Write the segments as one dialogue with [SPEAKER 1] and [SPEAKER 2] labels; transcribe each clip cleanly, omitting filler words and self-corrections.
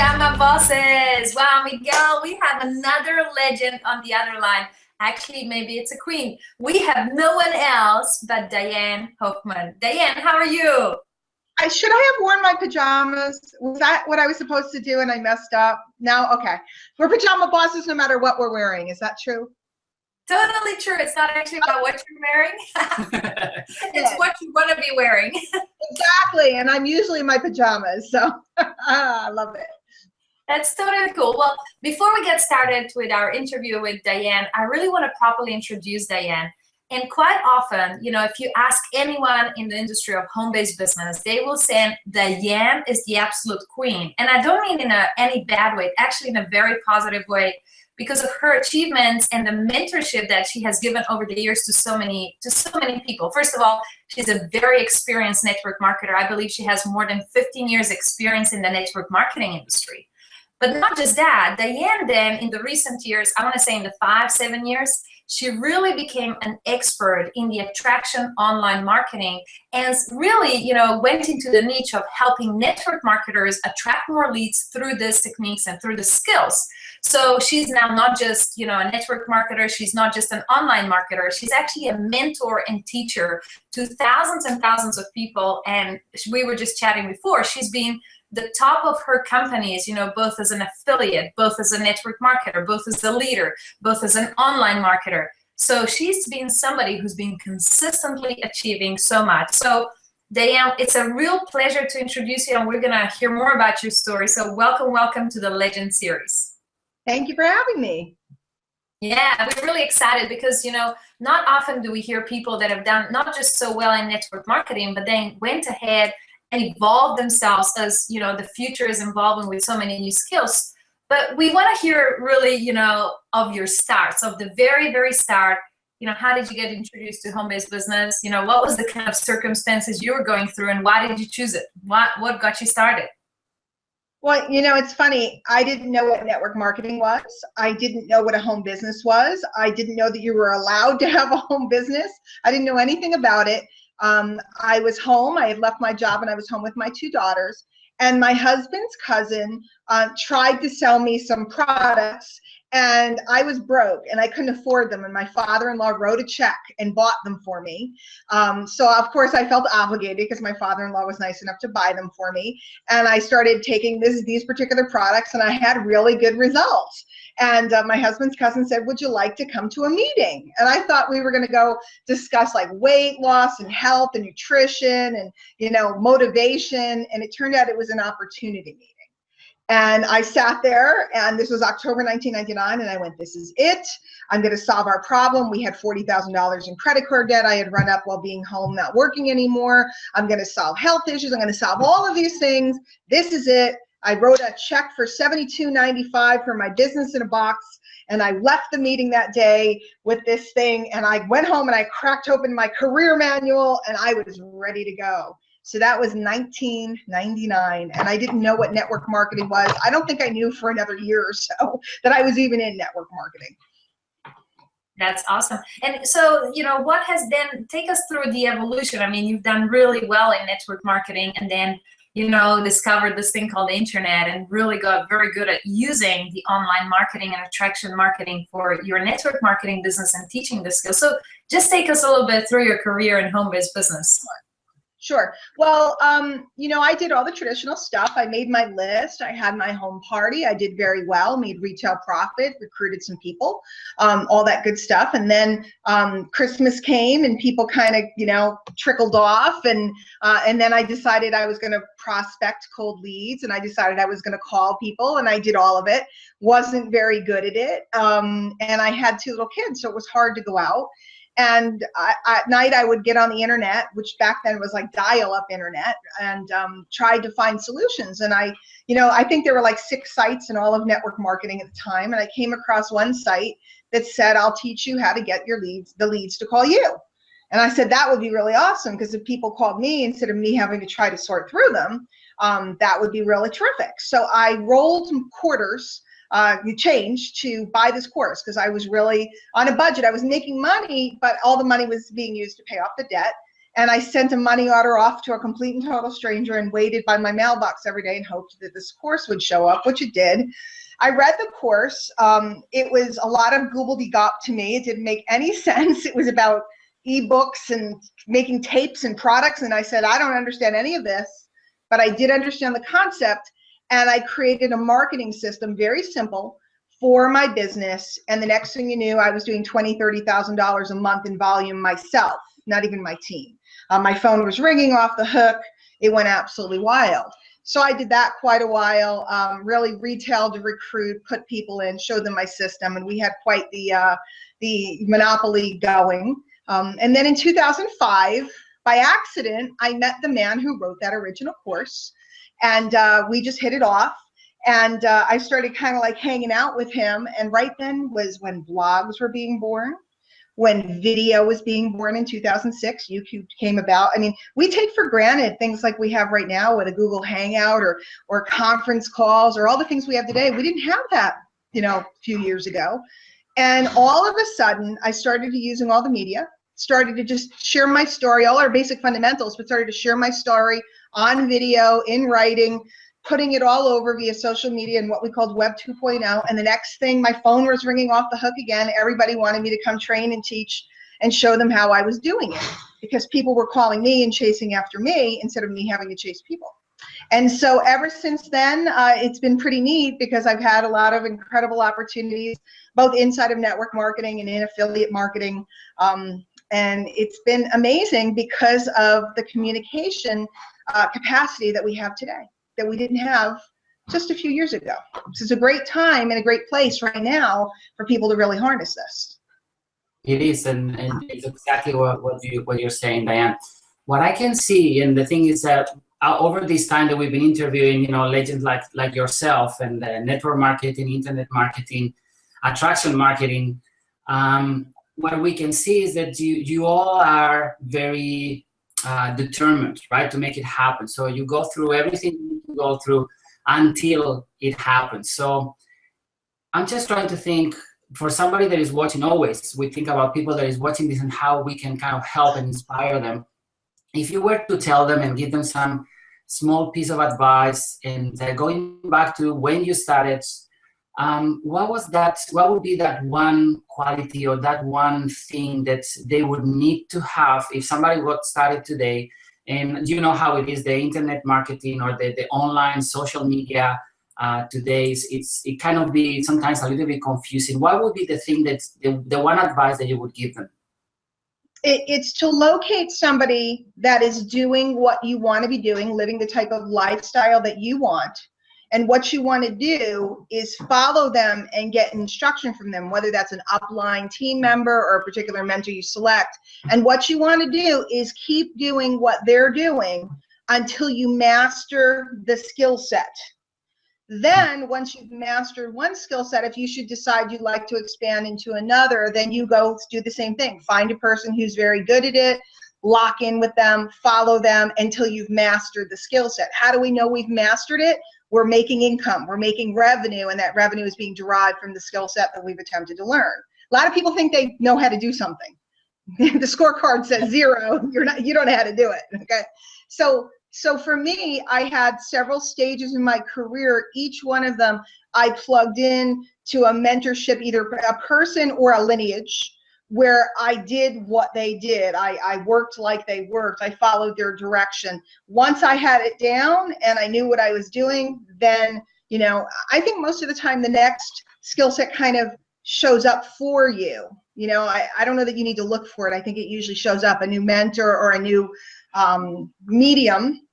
[SPEAKER 1] Pajama Bosses. Wow, Miguel, we have another legend on the other line. Actually, maybe it's a queen. We have no one else but Diane Hochman. Diane, how are you?
[SPEAKER 2] Should I have worn my pajamas? Was that what I was supposed to do and I messed up? No? Okay. We're pajama bosses no matter what we're wearing. Is that true?
[SPEAKER 1] Totally true. It's not actually about what you're wearing. It's what you want to be wearing.
[SPEAKER 2] Exactly. And I'm usually in my pajamas. So I love it.
[SPEAKER 1] That's totally cool. Well, before we get started with our interview with Diane, I really want to properly introduce Diane. And quite often, you know, if you ask anyone in the industry of home-based business, they will say Diane is the absolute queen. And I don't mean in any bad way, actually in a very positive way, because of her achievements and the mentorship that she has given over the years to so many people. First of all, she's a very experienced network marketer. I believe she has more than 15 years experience in the network marketing industry. But not just that, Diane then in the recent years, I want to say in the 5-7 years, she really became an expert in the attraction online marketing and really, you know, went into the niche of helping network marketers attract more leads through these techniques and through the skills. So she's now not just, you know, a network marketer, she's not just an online marketer, she's actually a mentor and teacher to thousands and thousands of people. And we were just chatting before, she's been the top of her companies, you know, both as an affiliate, both as a network marketer, both as a leader, both as an online marketer. So she's been somebody who's been consistently achieving so much. So Diane, it's a real pleasure to introduce you, and we're gonna hear more about your story. So welcome to the Legend Series.
[SPEAKER 2] Thank you for having me.
[SPEAKER 1] Yeah, we're really excited because, you know, not often do we hear people that have done not just so well in network marketing, but then went ahead and evolve themselves as, you know, the future is evolving with so many new skills. But we want to hear really, you know, of your starts, of the very, very start. You know, how did you get introduced to home-based business? You know, what was the kind of circumstances you were going through and why did you choose it? What got you started?
[SPEAKER 2] Well, you know, it's funny. I didn't know what network marketing was. I didn't know what a home business was. I didn't know that you were allowed to have a home business. I didn't know anything about it. I was home. I had left my job and I was home with my 2 daughters. And my husband's cousin tried to sell me some products, and I was broke and I couldn't afford them. And my father-in-law wrote a check and bought them for me. So of course I felt obligated because my father-in-law was nice enough to buy them for me. And I started taking these particular products, and I had really good results. And my husband's cousin said, would you like to come to a meeting? And I thought we were going to go discuss like weight loss and health and nutrition and, you know, motivation. And it turned out it was an opportunity meeting. And I sat there, and this was October 1999, and I went, this is it. I'm going to solve our problem. We had $40,000 in credit card debt I had run up while being home, not working anymore. I'm going to solve health issues. I'm going to solve all of these things. This is it. I wrote a check for $72.95 for my business in a box, and I left the meeting that day with this thing, and I went home and I cracked open my career manual, and I was ready to go. So that was 1999, and I didn't know what network marketing was. I don't think I knew for another year or so that I was even in network marketing.
[SPEAKER 1] That's awesome. And so, you know, what has then, take us through the evolution. I mean, you've done really well in network marketing, and then, you know, discovered this thing called the internet and really got very good at using the online marketing and attraction marketing for your network marketing business and teaching the skills. So just take us a little bit through your career in home-based business.
[SPEAKER 2] Sure. Well, you know, I did all the traditional stuff. I made my list. I had my home party. I did very well, made retail profit, recruited some people, all that good stuff. And then Christmas came and people kind of, you know, trickled off. And then I decided I was going to prospect cold leads, and I decided I was going to call people, and I did all of it. Wasn't very good at it. And I had 2 little kids, so it was hard to go out. And at night I would get on the internet, which back then was like dial-up internet, and tried to find solutions. And I think there were like 6 sites in all of network marketing at the time. And I came across one site that said, I'll teach you how to get the leads to call you. And I said, that would be really awesome, because if people called me instead of me having to try to sort through them, that would be really terrific. So I rolled some quarters. You change to buy this course because I was really on a budget. I was making money, but all the money was being used to pay off the debt. And I sent a money order off to a complete and total stranger and waited by my mailbox every day and hoped that this course would show up, which it did. I read the course. It was a lot of gobbledygook to me. It didn't make any sense. It was about ebooks and making tapes and products. And I said, I don't understand any of this, but I did understand the concept. And I created a marketing system, very simple, for my business. And the next thing you knew, I was doing $20,000, $30,000 a month in volume myself, not even my team. My phone was ringing off the hook. It went absolutely wild. So I did that quite a while, really retail to recruit, put people in, showed them my system, and we had quite the monopoly going. And then in 2005, by accident, I met the man who wrote that original course, and we just hit it off. And I started kind of like hanging out with him, and right then was when blogs were being born, when video was being born in 2006, YouTube came about. I mean, we take for granted things like we have right now with a Google Hangout or conference calls or all the things we have today. We didn't have that, a few years ago. And all of a sudden, I started using all the media, started to just share my story, all our basic fundamentals, but started to share my story on video, in writing, putting it all over via social media and what we called Web 2.0. And the next thing, my phone was ringing off the hook again. Everybody wanted me to come train and teach and show them how I was doing it, because people were calling me and chasing after me instead of me having to chase people. And so ever since then, it's been pretty neat, because I've had a lot of incredible opportunities, both inside of network marketing and in affiliate marketing. And it's been amazing because of the communication capacity that we have today, that we didn't have just a few years ago. This is a great time and a great place right now for people to really harness this.
[SPEAKER 3] It is, and it's exactly what you're saying, Diane. What I can see, and the thing is that over this time that we've been interviewing, legends like yourself, and network marketing, internet marketing, attraction marketing, what we can see is that you all are very determined, right, to make it happen. So you go through everything you need to go through until it happens. So I'm just trying to think, for somebody that is watching, always we think about people that is watching this and how we can kind of help and inspire them. If you were to tell them and give them some small piece of advice, and going back to when you started, what would be that one quality or that one thing that they would need to have if somebody got started today? And you know how it is, the internet marketing or the online social media today, it kind of be sometimes a little bit confusing. What would be the thing that's the one advice that you would give them?
[SPEAKER 2] It's to locate somebody that is doing what you want to be doing, living the type of lifestyle that you want. And what you want to do is follow them and get instruction from them, whether that's an upline team member or a particular mentor you select. And what you want to do is keep doing what they're doing until you master the skill set. Then once you've mastered one skill set, if you should decide you'd like to expand into another, then you go do the same thing. Find a person who's very good at it, lock in with them, follow them until you've mastered the skill set. How do we know we've mastered it? We're making income, we're making revenue, and that revenue is being derived from the skill set that we've attempted to learn. A lot of people think they know how to do something. The scorecard says 0, you don't know how to do it, okay? So for me, I had several stages in my career. Each one of them, I plugged in to a mentorship, either a person or a lineage, where I did what they did. I worked like they worked. I followed their direction. Once I had it down and I knew what I was doing, then, I think most of the time the next skill set kind of shows up for you. I don't know that you need to look for it. I think it usually shows up. A new mentor or a new medium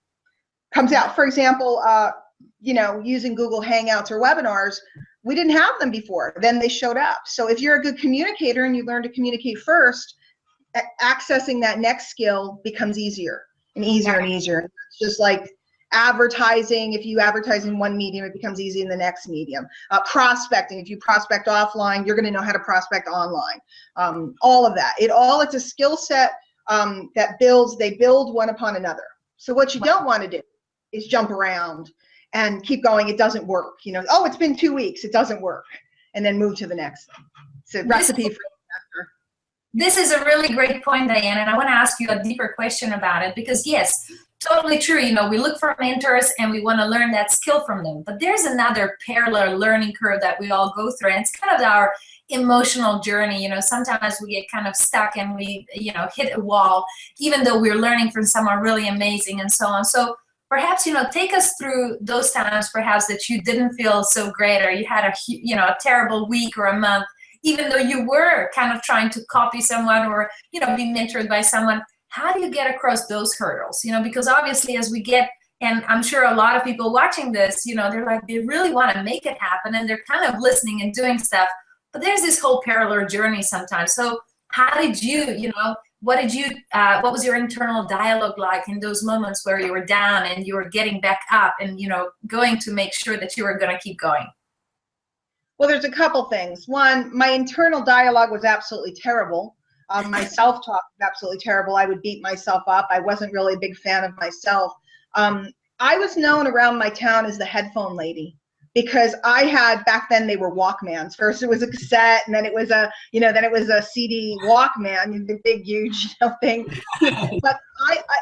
[SPEAKER 2] comes out. For example, using Google Hangouts or webinars, we didn't have them before. Then they showed up. So if you're a good communicator and you learn to communicate first, accessing that next skill becomes easier and easier and easier. It's just like advertising. If you advertise in one medium, it becomes easy in the next medium. Prospecting. If you prospect offline, you're going to know how to prospect online. All of that. It's a skill set that they build one upon another. So what you don't want to do is jump around and keep going. It doesn't work. Oh, it's been 2 weeks. It doesn't work. And then move to the next thing. It's a recipe for disaster.
[SPEAKER 1] This is a really great point, Diane, and I want to ask you a deeper question about it, because yes, totally true. You know, we look for mentors and we want to learn that skill from them, but there's another parallel learning curve that we all go through, and it's kind of our emotional journey. You know, sometimes we get kind of stuck and we, you know, hit a wall, even though we're learning from someone really amazing and so on. So perhaps, you know, take us through those times perhaps that you didn't feel so great, or you had a, you know, a terrible week or a month, even though you were kind of trying to copy someone or, you know, be mentored by someone. How do you get across those hurdles? You know, because obviously as we get, and I'm sure a lot of people watching this, you know, they're like, they really want to make it happen and they're kind of listening and doing stuff, but there's this whole parallel journey sometimes. So how did you, you know, what was your internal dialogue like in those moments where you were down and you were getting back up and, you know, going to make sure that you were going to keep going?
[SPEAKER 2] Well, there's a couple things. One, my internal dialogue was absolutely terrible. My self-talk was absolutely terrible. I would beat myself up. I wasn't really a big fan of myself. I was known around my town as the headphone lady, because I had, back then they were Walkmans. First it was a cassette, and then it was a, you know, then it was a CD Walkman, the big, huge, you know, thing. But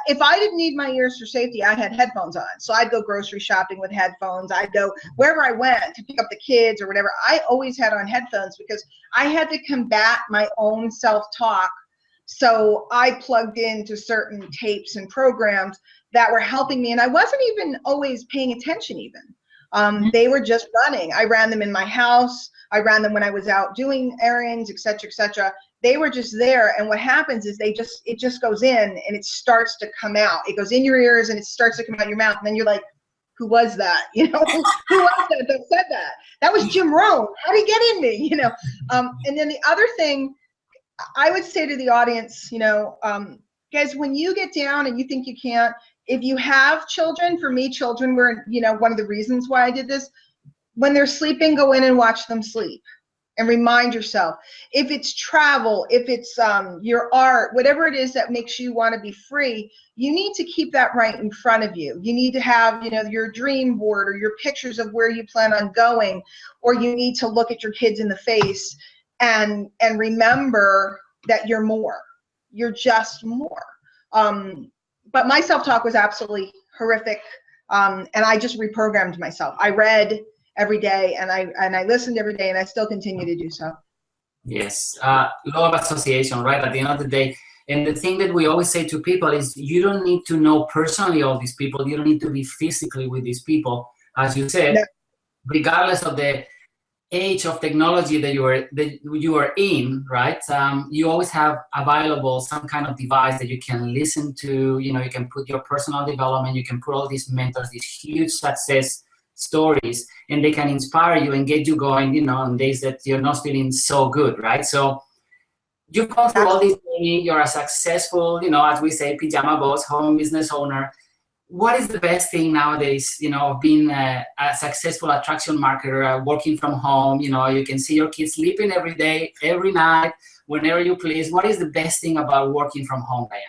[SPEAKER 2] if I didn't need my ears for safety, I had headphones on. So I'd go grocery shopping with headphones. I'd go wherever I went to pick up the kids or whatever. I always had on headphones because I had to combat my own self-talk. So I plugged into certain tapes and programs that were helping me, and I wasn't even always paying attention even. They were just running. I ran them in my house. I ran them when I was out doing errands, et cetera, et cetera. They were just there. And what happens is it just goes in and it starts to come out. It goes in your ears and it starts to come out your mouth. And then you're like, who was that? You know, who was that said that? That was Jim Rohn. How did he get in me? You know? And then the other thing I would say to the audience, you know, guys, when you get down and you think you can't, if you have children, for me, children were, you know, one of the reasons why I did this. When they're sleeping, go in and watch them sleep and remind yourself. If it's travel, if it's your art, whatever it is that makes you want to be free, you need to keep that right in front of you. You need to have, you know, your dream board or your pictures of where you plan on going, or you need to look at your kids in the face and remember that you're more. You're just more. But my self-talk was absolutely horrific, and I just reprogrammed myself. I read every day, and I listened every day, and I still continue to do so.
[SPEAKER 3] Yes, law of association, right? At the end of the day, and the thing that we always say to people is, you don't need to know personally all these people. You don't need to be physically with these people, as you said. No. Regardless of the age of technology that you are in, right? You always have available some kind of device that you can listen to. You know, you can put your personal development, you can put all these mentors, these huge success stories, and they can inspire you and get you going, you know, on days that you're not feeling so good, right? So you've gone through all this journey, you're a successful, you know, as we say, pajama boss, home business owner. What is the best thing nowadays, you know, being a successful attraction marketer, working from home? You know, you can see your kids sleeping every day, every night, whenever you please. What is the best thing about working from home, Diane?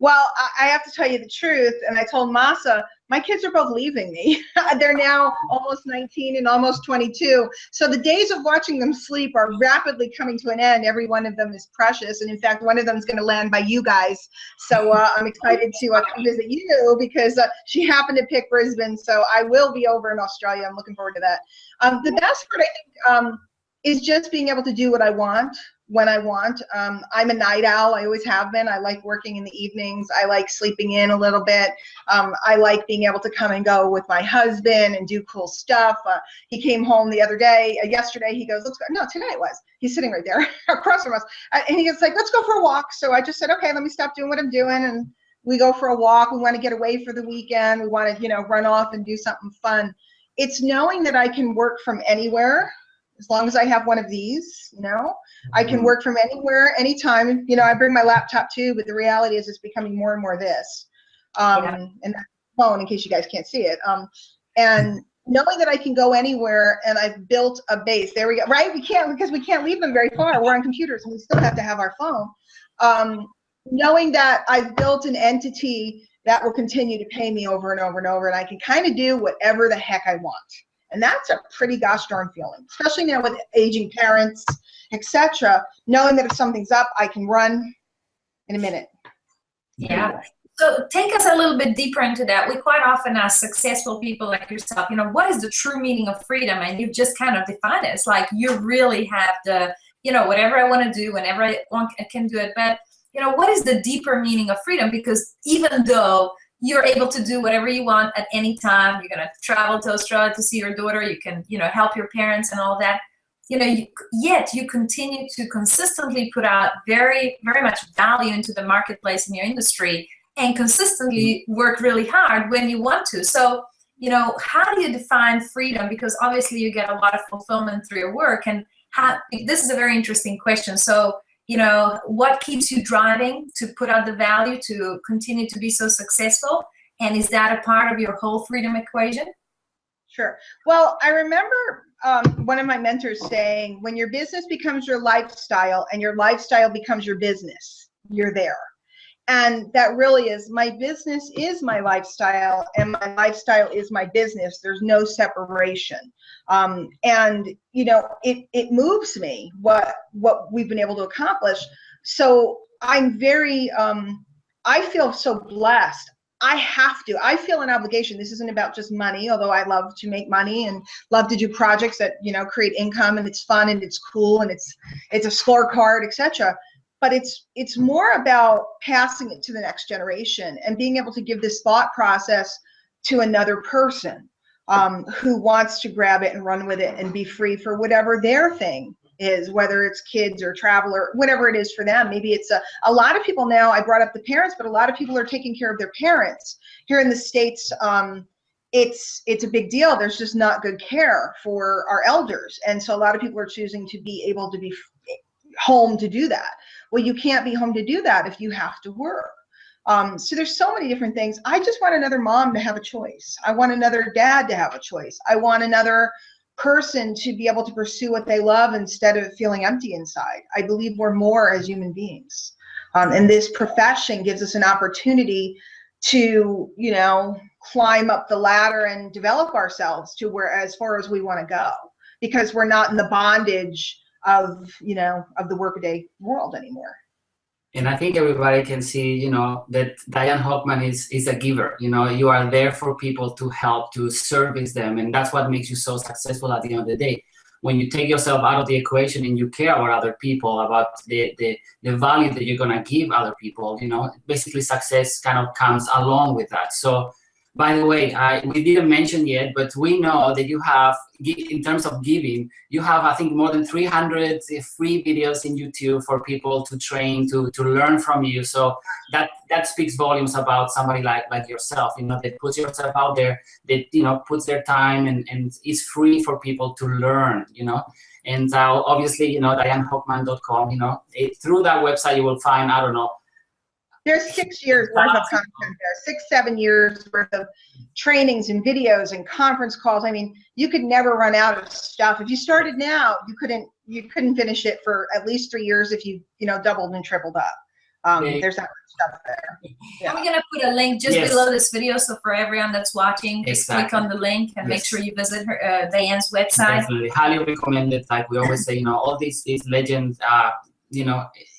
[SPEAKER 2] Well, I have to tell you the truth, and I told Masa, my kids are both leaving me. They're now almost 19 and almost 22. So the days of watching them sleep are rapidly coming to an end. Every one of them is precious. And in fact, one of them is going to land by you guys. So I'm excited to come visit you, because she happened to pick Brisbane. So I will be over in Australia. I'm looking forward to that. The best part, I think, is just being able to do what I want when I want. I'm a night owl. I always have been. I like working in the evenings. I like sleeping in a little bit. I like being able to come and go with my husband and do cool stuff. He came home the other day, yesterday, he goes, let's go. No, tonight it was. He's sitting right there across from us. And he was like, let's go for a walk. So I just said, okay, let me stop doing what I'm doing. And we go for a walk. We want to get away for the weekend. We want to, you know, run off and do something fun. It's knowing that I can work from anywhere. As long as I have one of these, you know, I can work from anywhere, anytime. You know, I bring my laptop too, but the reality is it's becoming more and more this. And that's the phone, in case you guys can't see it. And knowing that I can go anywhere, and I've built a base. There we go. Right? We can't, because we can't leave them very far. We're on computers and we still have to have our phone. Knowing that I've built an entity that will continue to pay me over and over and over, and I can kind of do whatever the heck I want. And that's a pretty gosh darn feeling, especially now with aging parents etc. Knowing that if something's up, I can run in a minute.
[SPEAKER 1] Yeah. So take us a little bit deeper into that. We quite often ask successful people like yourself, what is the true meaning of freedom? And you've just kind of defined it. It's like you really have the, whatever I want to do, whenever I want, I can do it. But, what is the deeper meaning of freedom? Because even though you're able to do whatever you want at any time, you're going to travel to Australia to see your daughter, you can, help your parents and all that, yet you continue to consistently put out very, very much value into the marketplace in your industry, and consistently work really hard when you want to. So, how do you define freedom? Because obviously you get a lot of fulfillment through your work, and this is a very interesting question. So, what keeps you driving to put out the value to continue to be so successful? And is that a part of your whole freedom equation?
[SPEAKER 2] Sure. Well, I remember one of my mentors saying, when your business becomes your lifestyle and your lifestyle becomes your business, you're there. And that really is, my business is my lifestyle and my lifestyle is my business. There's no separation. And, it moves me what we've been able to accomplish. So I'm very, I feel so blessed. I feel an obligation. This isn't about just money, although I love to make money and love to do projects that, create income, and it's fun and it's cool and it's a scorecard, etc. But it's more about passing it to the next generation and being able to give this thought process to another person who wants to grab it and run with it and be free for whatever their thing is, whether it's kids or travel or whatever it is for them. Maybe it's a lot of people now, I brought up the parents, but a lot of people are taking care of their parents. Here in the States, it's a big deal. There's just not good care for our elders. And so a lot of people are choosing to be able to be home to do that. Well, you can't be home to do that if you have to work. So there's so many different things. I just want another mom to have a choice. I want another dad to have a choice. I want another person to be able to pursue what they love instead of feeling empty inside. I believe we're more as human beings. And this profession gives us an opportunity to, climb up the ladder and develop ourselves to where as far as we want to go, because we're not in the bondage of the workaday world anymore.
[SPEAKER 3] And I think everybody can see, that Diane Hochman is a giver. You are there for people to help, to service them, and that's what makes you so successful at the end of the day. When you take yourself out of the equation and you care about other people, about the value that you're gonna give other people, basically success kind of comes along with that. So, by the way, we didn't mention yet, but we know that you have, in terms of giving, you have, I think, more than 300 free videos in YouTube for people to train, to learn from you. So that speaks volumes about somebody like yourself, that puts yourself out there, that, puts their time and is free for people to learn, And obviously, DianeHochman.com, through that website, you will find, I don't know,
[SPEAKER 2] there's 6 years worth of content there, 7 years worth of trainings and videos and conference calls. I mean, you could never run out of stuff. If you started now, you couldn't finish it for at least 3 years if you doubled and tripled up. There's that much stuff there. Yeah.
[SPEAKER 1] I'm gonna put a link just below this video, so for everyone that's watching, just click on the link and make sure you visit her Diane's website.
[SPEAKER 3] Definitely, highly recommend it. Like we always say, all these legends,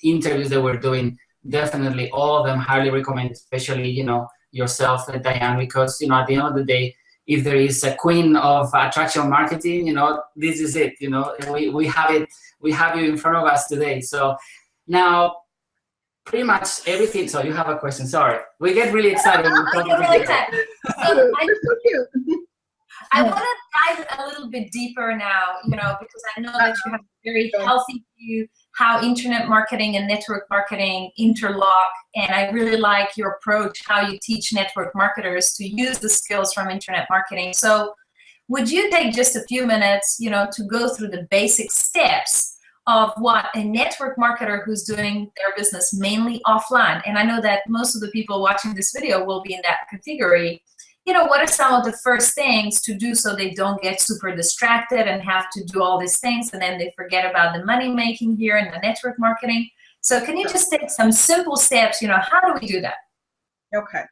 [SPEAKER 3] interviews that we're doing. Definitely, all of them highly recommend, especially, yourself, Diane, because, at the end of the day, if there is a queen of attraction marketing, this is it, we have it, we have you in front of us today. So now, pretty much everything, so you have a question, sorry. We get really excited when we talk about it.
[SPEAKER 1] I want to dive a little bit deeper now, because I know that you have a very healthy view how internet marketing and network marketing interlock, and I really like your approach, how you teach network marketers to use the skills from internet marketing. So would you take just a few minutes, to go through the basic steps of what a network marketer who's doing their business mainly offline, and I know that most of the people watching this video will be in that category, what are some of the first things to do so they don't get super distracted and have to do all these things and then they forget about the money making here and the network marketing? So can you just take some simple steps, how do we do that?
[SPEAKER 2] Okay.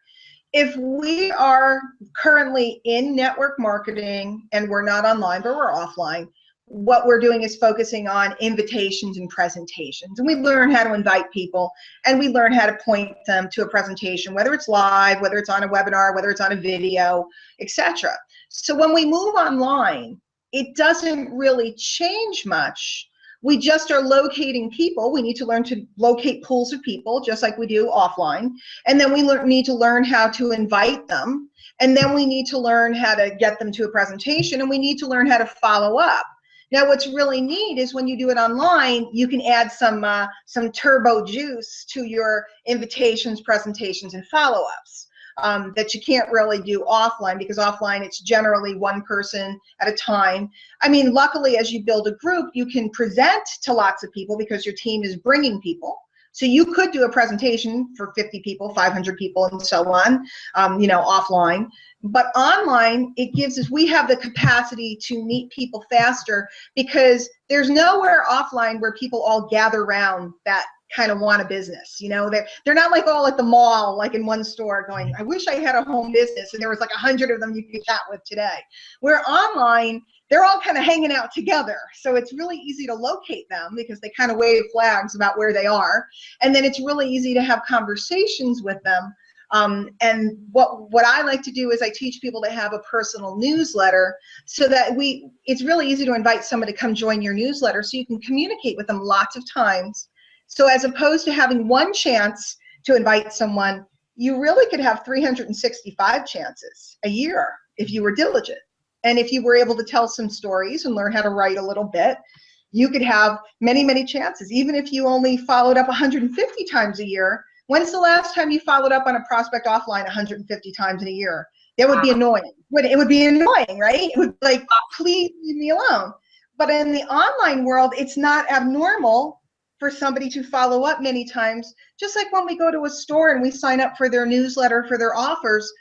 [SPEAKER 2] If we are currently in network marketing and we're not online, but we're offline, what we're doing is focusing on invitations and presentations. And we learn how to invite people, and we learn how to point them to a presentation, whether it's live, whether it's on a webinar, whether it's on a video, etc. So when we move online, it doesn't really change much. We just are locating people. We need to learn to locate pools of people, just like we do offline. And then we need to learn how to invite them. And then we need to learn how to get them to a presentation, and we need to learn how to follow up. Now, what's really neat is when you do it online, you can add some turbo juice to your invitations, presentations, and follow-ups that you can't really do offline, because offline it's generally one person at a time. I mean, luckily, as you build a group, you can present to lots of people because your team is bringing people. So you could do a presentation for 50 people, 500 people, and so on, you know, offline. But online, it gives us, we have the capacity to meet people faster, because there's nowhere offline where people all gather around that kind of want a business. You know, they're not like all at the mall, like in one store going, I wish I had a home business, and there was like 100 of them you could chat with today. Where online, they're all kind of hanging out together. So it's really easy to locate them because they kind of wave flags about where they are. And then it's really easy to have conversations with them. And what I like to do is I teach people to have a personal newsletter, so that it's really easy to invite someone to come join your newsletter, so you can communicate with them lots of times. So as opposed to having one chance to invite someone, you really could have 365 chances a year if you were diligent. And if you were able to tell some stories and learn how to write a little bit, you could have many, many chances. Even if you only followed up 150 times a year, when's the last time you followed up on a prospect offline 150 times in a year? That would be annoying. It would be annoying, right? It would be like, please leave me alone. But in the online world, it's not abnormal for somebody to follow up many times. Just like when we go to a store and we sign up for their newsletter, for their offers,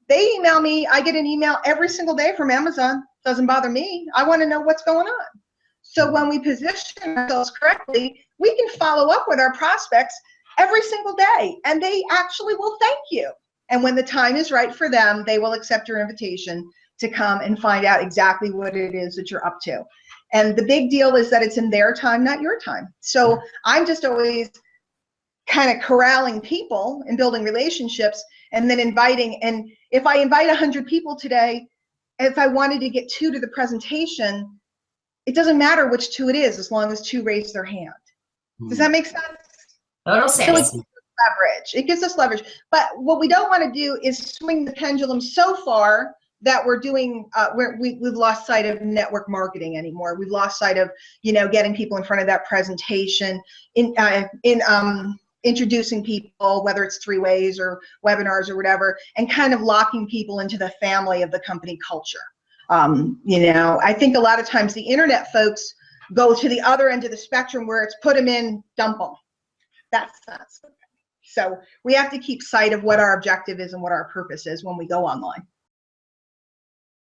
[SPEAKER 2] they email me. I get an email every single day from Amazon. Doesn't bother me. I want to know what's going on. So when we position ourselves correctly, we can follow up with our prospects every single day, and they actually will thank you. And when the time is right for them, they will accept your invitation to come and find out exactly what it is that you're up to. And the big deal is that it's in their time, not your time. So I'm just always kind of corralling people and building relationships, and then inviting. And if I invite 100 people today, if I wanted to get 2 to the presentation, it doesn't matter which 2 it is, as long as 2 raise their hand. Does that make sense?
[SPEAKER 1] Total sense.
[SPEAKER 2] So leverage. It gives us leverage. But what we don't want to do is swing the pendulum so far that we're doing, we've lost sight of network marketing anymore. We've lost sight of, you know, getting people in front of that presentation, introducing people, whether it's 3-ways or webinars or whatever, and kind of locking people into the family of the company culture. You know, I think a lot of times the internet folks go to the other end of the spectrum where it's put them in, dump them. That's not so. So we have to keep sight of what our objective is and what our purpose is when we go online.